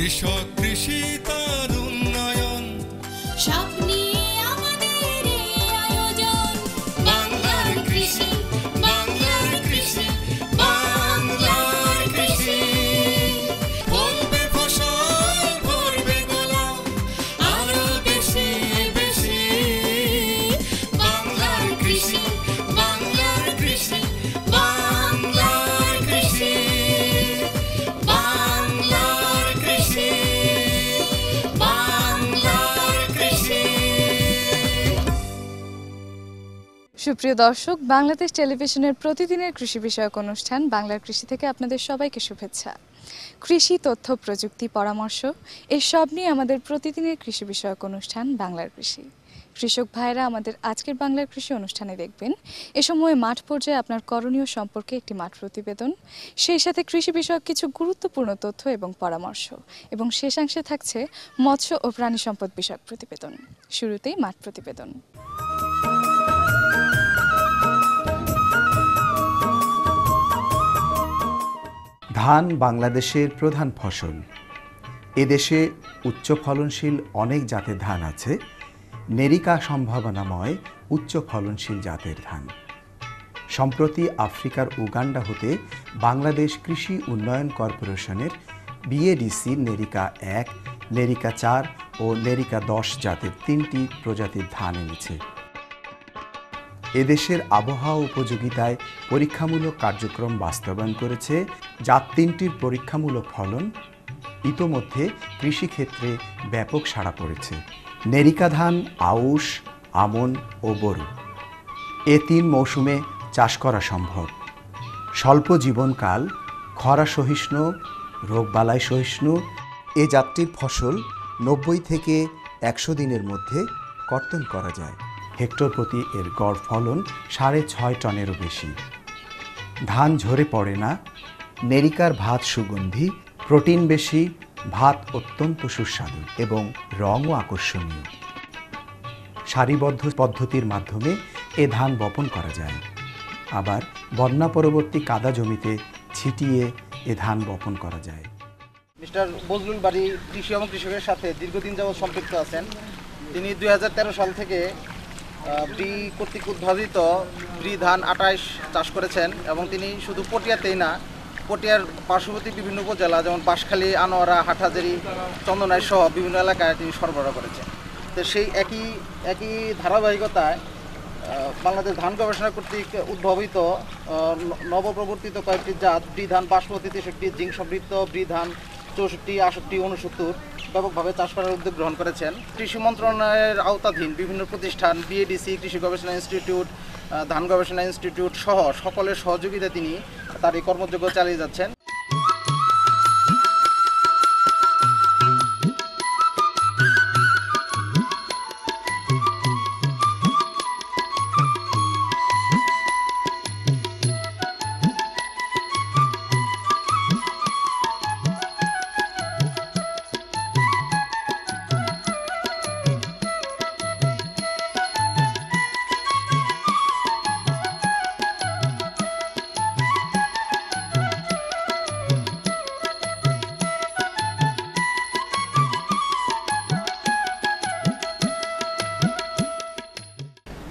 কৃষক কৃষি তার উন্নয়ন সব নিয়ে আমাদের এই আয়োজন। বাংলার কৃষি, বাংলার কৃষি, বাংলার কৃষি। ফলবে ফসল ভরবে গোলা আরো বেশি বেশি। বাংলার কৃষি, বাংলার কৃষি, বাংলার কৃষি, বাংলার কৃষি, বাংলার কৃষি। সুপ্রিয় দর্শক, বাংলাদেশ টেলিভিশনের প্রতিদিনের কৃষি বিষয়ক অনুষ্ঠান বাংলার কৃষি থেকে আপনাদের সবাইকে শুভেচ্ছা। কৃষি, তথ্য, প্রযুক্তি, পরামর্শ এসব নিয়ে আমাদের প্রতিদিনের কৃষি বিষয়ক অনুষ্ঠান বাংলার কৃষি। কৃষক ভাইরা আমাদের আজকের বাংলার কৃষি অনুষ্ঠানে দেখবেন এ সময় মাঠ পর্যায়ে আপনার করণীয় সম্পর্কে একটি মাঠ প্রতিবেদন, সেই সাথে কৃষি বিষয়ক কিছু গুরুত্বপূর্ণ তথ্য এবং পরামর্শ, এবং শেষাংশে থাকছে মৎস্য ও প্রাণী সম্পদ বিষয়ক প্রতিবেদন। শুরুতেই মাঠ প্রতিবেদন। ধান বাংলাদেশের প্রধান ফসল। এদেশে উচ্চ ফলনশীল অনেক জাতের ধান আছে। নেরিকা সম্ভাবনাময় উচ্চ ফলনশীল জাতের ধান। সম্প্রতি আফ্রিকার উগান্ডা হতে বাংলাদেশ কৃষি উন্নয়ন কর্পোরেশনের বিএডিসি নেরিকা 1, নেরিকা 4 ও নেরিকা 10 জাতের 3টি প্রজাতির ধান এনেছে। এদেশের আবহাওয়া উপযোগিতায় পরীক্ষামূলক কার্যক্রম বাস্তবায়ন করেছে। জাত 3টির পরীক্ষামূলক ফলন ইতোমধ্যে কৃষিক্ষেত্রে ব্যাপক সাড়া পড়েছে। নেরিকা ধান আউশ, আমন ও বোরো এ 3 মৌসুমে চাষ করা সম্ভব। স্বল্প জীবনকাল, খরা সহিষ্ণু, রোগবালাই সহিষ্ণু। এ জাতটির ফসল 90 থেকে 100 দিনের মধ্যে কর্তন করা যায়। হেক্টর প্রতি এর গড় ফলন 6.5 টনেরও বেশি। ধান ঝরে পড়ে না। নেরিকার ভাত সুগন্ধি, প্রোটিন বেশি, ভাত অত্যন্ত সুস্বাদু এবং রঙও আকর্ষণীয়। সারিবদ্ধ পদ্ধতির মাধ্যমে এ ধান বপন করা যায়। আবার বন্যা পরবর্তী কাদা জমিতে ছিটিয়ে এ ধান বপন করা যায়। মিস্টার বজলুল বাড়ি কৃষি এবং কৃষকের সাথে দীর্ঘদিন যাবৎ সম্পৃক্ত আছেন। তিনি 2013 সাল থেকে ব্রি কর্তৃক উদ্ভাবিত ব্রি ধান 28 চাষ করেছেন এবং তিনি শুধু পটিয়াতেই না, পটিয়ার পার্শ্ববর্তী বিভিন্ন উপজেলা যেমন বাঁশখালী, আনোয়ারা, হাটহাজারী, চন্দনাইশ সহ বিভিন্ন এলাকায় তিনি সরবরাহ করেছেন। তো সেই একই ধারাবাহিকতায় বাংলাদেশ ধান গবেষণা কর্তৃক উদ্ভাবিত নবপ্রবর্তিত কয়েকটি জাত ব্রি ধান 62, 63, জিঙ্ক সমৃদ্ধ ব্রি ধান 64, 68, 69 ব্যাপকভাবে চাষ করার উদ্যোগ গ্রহণ করেছেন। কৃষি মন্ত্রণালয়ের আওতাধীন বিভিন্ন প্রতিষ্ঠান, বিএডিসি, কৃষি গবেষণা ইনস্টিটিউট, ধান গবেষণা ইনস্টিটিউট সহ সকলের সহযোগিতায় তিনি তার এই কর্মযজ্ঞ চালিয়ে যাচ্ছেন।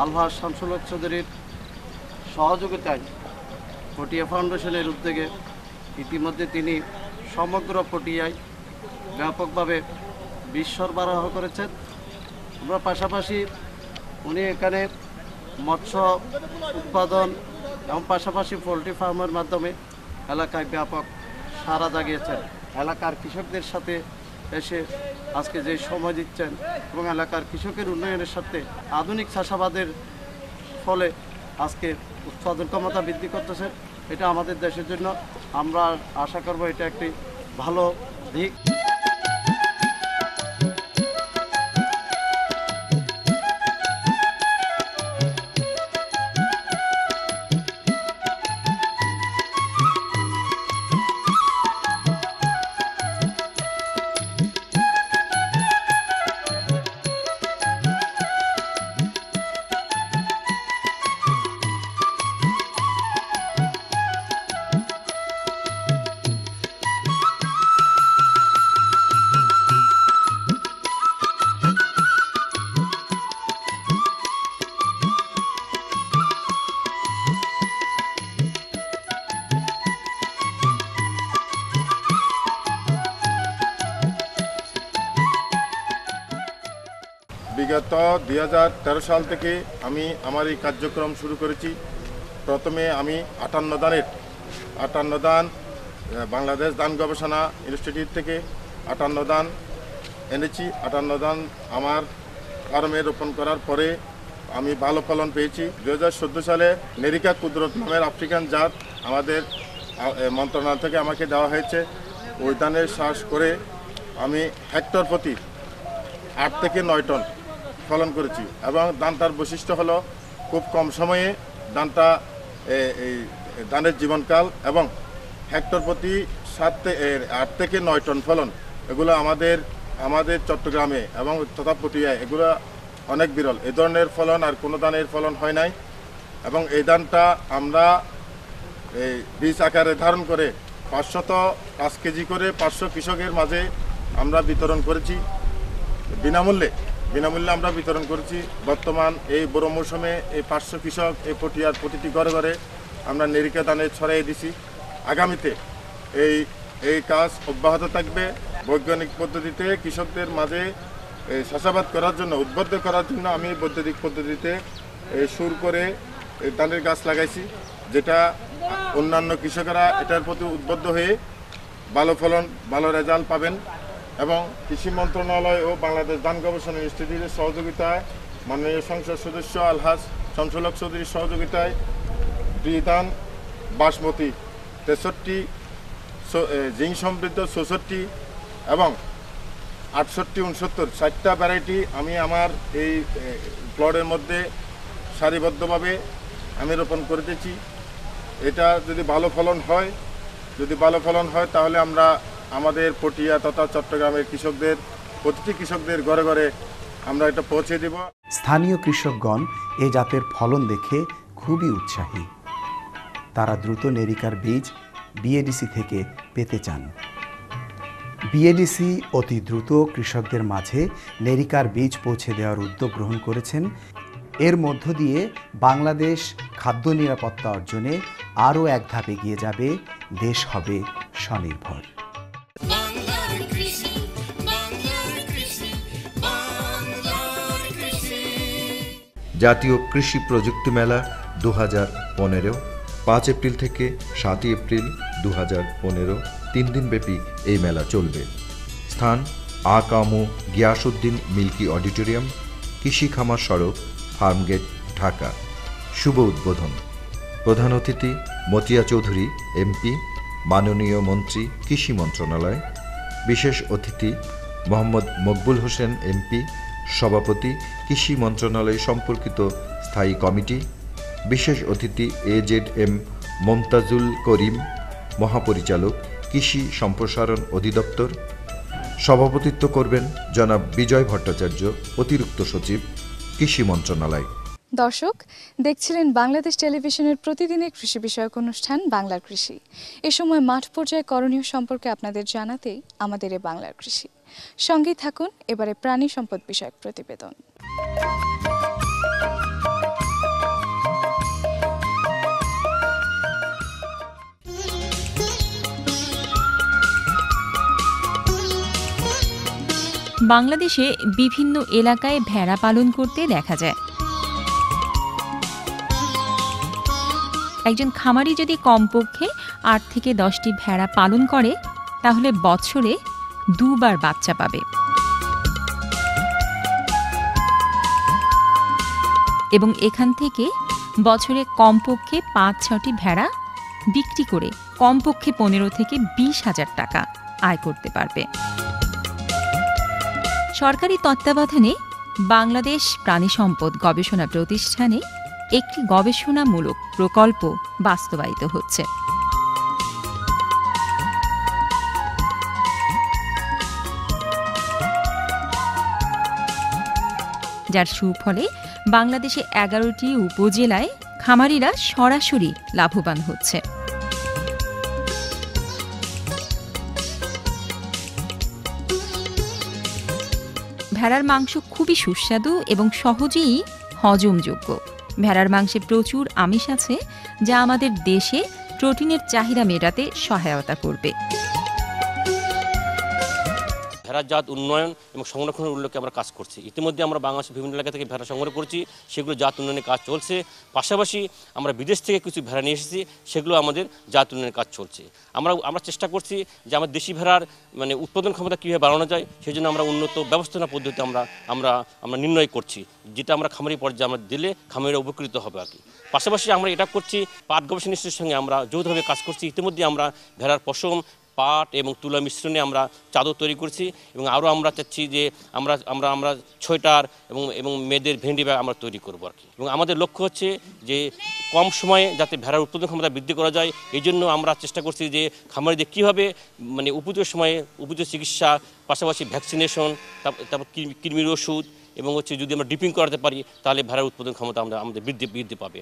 আলহাজ শামসুল হক চৌধুরীর সহযোগিতায় পটিয়া ফাউন্ডেশনের উদ্যোগে ইতিমধ্যে তিনি সমগ্র পটিয়ায় ব্যাপকভাবে বীজ সরবরাহ করেছেন। আমরা পাশাপাশি উনি এখানে মৎস্য উৎপাদন এবং পাশাপাশি পোলট্রি ফার্মের মাধ্যমে এলাকায় ব্যাপক সাড়া জাগিয়েছেন। এলাকার কৃষকদের সাথে এসে আজকে যে সময় দিচ্ছেন এবং এলাকার কৃষকের উন্নয়নের সাথে আধুনিক চাষাবাদের ফলে আজকে উৎপাদন ক্ষমতা বৃদ্ধি করতেছেন। এটা আমাদের দেশের জন্য আমরা আশা করব এটা একটি ভালো দিক। বিগত 2013 সাল থেকে আমি আমার এই কার্যক্রম শুরু করেছি। প্রথমে আমি 58 দান বাংলাদেশ ধান গবেষণা ইনস্টিটিউট থেকে 58 দান এনেছি। 58 দান আমার ফার্মে রোপণ করার পরে আমি ভালো ফলন পেয়েছি। 2014 সালে নেরিকা কুদরত নামের আফ্রিকান জাত আমাদের মন্ত্রণালয় থেকে আমাকে দেওয়া হয়েছে। ওই ধানের চাষ করে আমি হেক্টর প্রতি 8 থেকে 9 টন ফলন করেছি এবং ধানটার বৈশিষ্ট্য হলো খুব কম সময়ে ধানটা এই ধানের জীবনকাল এবং হেক্টর প্রতি 8 থেকে 9 টন ফলন, এগুলো আমাদের চট্টগ্রামে এবং তথা পটিয়ায় এগুলো অনেক বিরল। এই ধরনের ফলন আর কোনো ধানের ফলন হয় নাই এবং এই ধানটা আমরা এই বীজ আকারে ধারণ করে 505 কেজি করে 500 কৃষকের মাঝে আমরা বিতরণ করেছি। বিনামূল্যে আমরা বিতরণ করেছি। বর্তমান এই বড় মৌসুমে এই 500 কৃষক এই পটিয়ার প্রতিটি ঘরে ঘরে আমরা নেরিকা ধানে ছড়িয়ে দিছি। আগামীতে এই কাজ অব্যাহত থাকবে। বৈজ্ঞানিক পদ্ধতিতে কৃষকদের মাঝে চাষাবাদ করার জন্য উদ্বুদ্ধ করার জন্য আমি বৈদ্যুতিক পদ্ধতিতে সুর করে ধানের গাছ লাগাইছি, যেটা অন্যান্য কৃষকেরা এটার প্রতি উদ্বুদ্ধ হয়ে ভালো ফলন ভালো রেজাল্ট পাবেন। এবং কৃষি মন্ত্রণালয় ও বাংলাদেশ ধান গবেষণা ইনস্টিটিউটের সহযোগিতায় মাননীয় সংসদ সদস্য আলহাজ শামসুল হক চৌধুরীর সহযোগিতায় ধান বাসমতি 63, জিঙ্ক সমৃদ্ধ 64 এবং 68, 69, 60টা ভ্যারাইটি আমি আমার এই প্লটের মধ্যে সারিবদ্ধভাবে আমি রোপণ করে দিয়েছি। এটা যদি ভালো ফলন হয় তাহলে আমরা আমাদের পটিয়া তথা চট্টগ্রামের প্রতিটি কৃষকদের ঘরে ঘরে আমরা এটা পৌঁছে দেব। স্থানীয় কৃষকগণ এ জাতের ফলন দেখে খুবই উৎসাহী। তারা দ্রুত নেরিকার বীজ বিএডিসি থেকে পেতে চান। বিএডিসি অতি দ্রুত কৃষকদের মাঝে নেরিকার বীজ পৌঁছে দেওয়ার উদ্যোগ গ্রহণ করেছেন। এর মধ্য দিয়ে বাংলাদেশ খাদ্য নিরাপত্তা অর্জনে আরও এক ধাপ এগিয়ে যাবে, দেশ হবে স্বনির্ভর। বাংলার কৃষি, বাংলার কৃষি, বাংলার কৃষি। জাতীয় কৃষি প্রযুক্তি মেলা 2015, 5 এপ্রিল থেকে 7 এপ্রিল 2015, 3 দিনব্যাপী এই মেলা চলবে। স্থান আকামু গিয়াসউদ্দিন মিল্কি অডিটোরিয়াম, কৃষি খামার সড়ক, ফার্মগেট, ঢাকা। শুভ উদ্বোধন। প্রধান অতিথি মতিয়া চৌধুরী এমপি, মাননীয় মন্ত্রী কৃষি মন্ত্রণালয়। বিশেষ অতিথি মোহাম্মদ মকবুল হোসেন এমপি, সভাপতি কৃষি মন্ত্রণালয় সম্পর্কিত স্থায়ী কমিটি। বিশেষ অতিথি AZM মমতাজুল করিম, মহাপরিচালক কৃষি সম্প্রসারণ অধিদপ্তর। সভাপতিত্ব করবেন জনাব বিজয় ভট্টাচার্য, অতিরিক্ত সচিব কৃষি মন্ত্রণালয়। দর্শক দেখছিলেন বাংলাদেশ টেলিভিশনের প্রতিদিনের কৃষি বিষয়ক অনুষ্ঠান বাংলার কৃষি। এ সময় মাঠ পর্যায়ে করণীয় সম্পর্কে আপনাদের জানাতেই আমাদের এই বাংলার কৃষি। সঙ্গেই থাকুন এবারে প্রাণী সম্পদ বিষয়ক প্রতিবেদন। বাংলাদেশে বিভিন্ন এলাকায় ভেড়া পালন করতে দেখা যায়। একজন খামারি যদি কমপক্ষে 8 থেকে 10টি ভেড়া পালন করে তাহলে বছরে 2 বার বাচ্চা পাবে এবং এখান থেকে বছরে কমপক্ষে 5-6টি ভেড়া বিক্রি করে কমপক্ষে 15 থেকে 20,000 টাকা আয় করতে পারবে। সরকারি তত্ত্বাবধানে বাংলাদেশ প্রাণী সম্পদ গবেষণা প্রতিষ্ঠানে একটি গবেষণামূলক প্রকল্প বাস্তবায়িত হচ্ছে। যার সুফলে বাংলাদেশে 11টি উপজেলায় খামারিরা সরাসরি লাভবান হচ্ছে। ভেড়ার মাংস খুবই সুস্বাদু এবং সহজেই হজমযোগ্য। ভেড়ার মাংসে প্রচুর আমিষ আছে যা আমাদের দেশে প্রোটিনের চাহিদা মেটাতে সহায়তা করবে। ভেড়ার জাত উন্নয়ন এবং সংরক্ষণের উল্লেখে আমরা কাজ করছি। ইতিমধ্যে আমরা বাংলাদেশের বিভিন্ন এলাকা থেকে ভেড়া সংগ্রহ করছি, সেগুলো জাত উন্নয়নের কাজ চলছে। পাশাপাশি আমরা বিদেশ থেকে কিছু ভেড়া নিয়ে এসেছি, সেগুলো আমাদের জাত উন্নয়নের কাজ চলছে। আমরা চেষ্টা করছি যে আমার দেশি ভেড়ার মানে উৎপাদন ক্ষমতা কীভাবে বাড়ানো যায়, সেই জন্য আমরা উন্নত ব্যবস্থাপনা পদ্ধতি আমরা নির্ণয় করছি, যেটা আমরা খামারি পর্যায়ে আমরা দিলে খামারিরা উপকৃত হবে আর কি। পাশাপাশি আমরা এটা করছি, পাট গবেষণা ইনস্টিটিউটের সঙ্গে আমরা যৌথভাবে কাজ করছি। ইতিমধ্যে আমরা ভেড়ার পশম, পাট এবং তুলা মিশ্রণে আমরা চাদর তৈরি করছি এবং আরও আমরা চাচ্ছি যে আমরা সোয়েটার এবং মেয়েদের ভেন্ডি ব্যাগ আমরা তৈরি করবো আর কি। এবং আমাদের লক্ষ্য হচ্ছে যে কম সময়ে যাতে ভেড়ার উৎপাদন ক্ষমতা বৃদ্ধি করা যায়, এই জন্য আমরা চেষ্টা করছি যে খামারিদের কীভাবে মানে উপযুক্ত সময়ে উপযুক্ত চিকিৎসা, পাশাপাশি ভ্যাকসিনেশন, তারপর কৃমির ওষুধ এবং হচ্ছে যদি আমরা ডিপিং করাতে পারি তাহলে ভেড়ার উৎপাদন ক্ষমতা আমাদের বৃদ্ধি পাবে।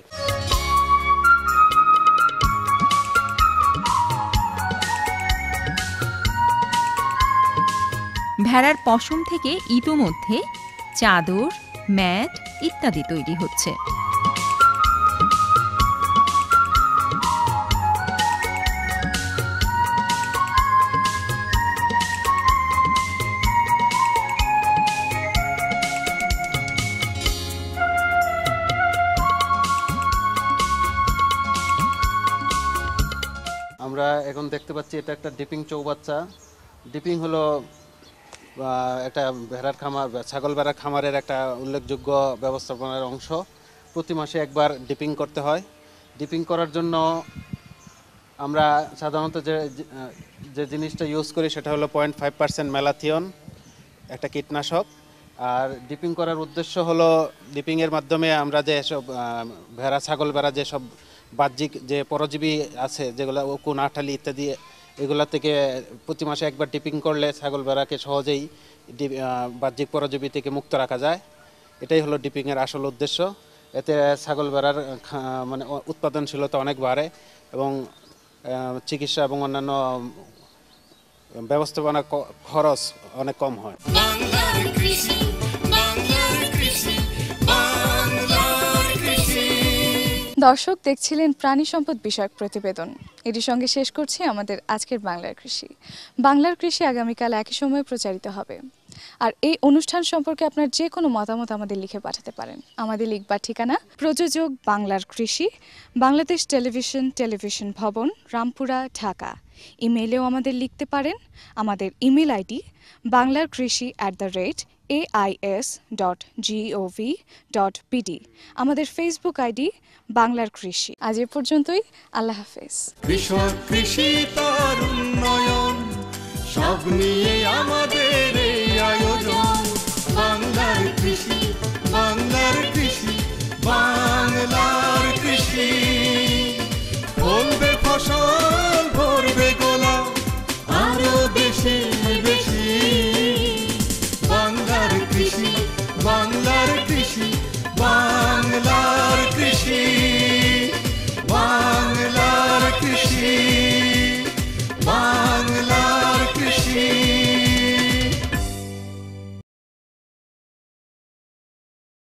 ভেড়ার পশম থেকে ইতোমধ্যে চাদর, ম্যাট ইত্যাদি তৈরি হচ্ছে। আমরা এখন দেখতে পাচ্ছি এটা একটা ডিপিং চৌবাচ্চা। ডিপিং হলো একটা ভেড়ার খামার, ছাগল ভেড়ার খামারের একটা উল্লেখযোগ্য ব্যবস্থাপনার অংশ। প্রতি মাসে একবার ডিপিং করতে হয়। ডিপিং করার জন্য আমরা সাধারণত যে জিনিসটা ইউজ করি সেটা হলো 0.5% ম্যালাথিয়ন, একটা কীটনাশক। আর ডিপিং করার উদ্দেশ্য হলো ডিপিংয়ের মাধ্যমে আমরা যে সব ভেড়া, ছাগল ভেড়া যেসব বাহ্যিক যে পরজীবী আছে, যেগুলো উকুন, আঠালি ইত্যাদি, এগুলা থেকে প্রতি মাসে একবার ডিপিং করলে ছাগল ভেড়াকে সহজেই বাহ্যিক পরজীবী থেকে মুক্ত রাখা যায়। এটাই হলো ডিপিংয়ের আসল উদ্দেশ্য। এতে ছাগল ভেড়ার মানে উৎপাদনশীলতা অনেক বাড়ে এবং চিকিৎসা এবং অন্যান্য ব্যবস্থাপনা খরচ অনেক কম হয়। দর্শক দেখছিলেন প্রাণী সম্পদ বিষয়ক প্রতিবেদন। এটির সঙ্গে শেষ করছি আমাদের আজকের বাংলার কৃষি। বাংলার কৃষি আগামীকাল একই সময়ে প্রচারিত হবে। আর এই অনুষ্ঠান সম্পর্কে আপনার যে কোনো মতামত আমাদের লিখে পাঠাতে পারেন। আমাদের লিখবার ঠিকানা প্রযোজক বাংলার কৃষি, বাংলাদেশ টেলিভিশন ভবন, রামপুরা, ঢাকা। ইমেইলেও আমাদের লিখতে পারেন। আমাদের ইমেল আইডি banglarkrishi@ais.gov.pd। আমাদের ফেসবুক আইডি বাংলার কৃষি। আজ এ পর্যন্তই, আল্লাহ হাফেজ। কৃষক, কৃষি তার উন্নয়ন, সব নিয়ে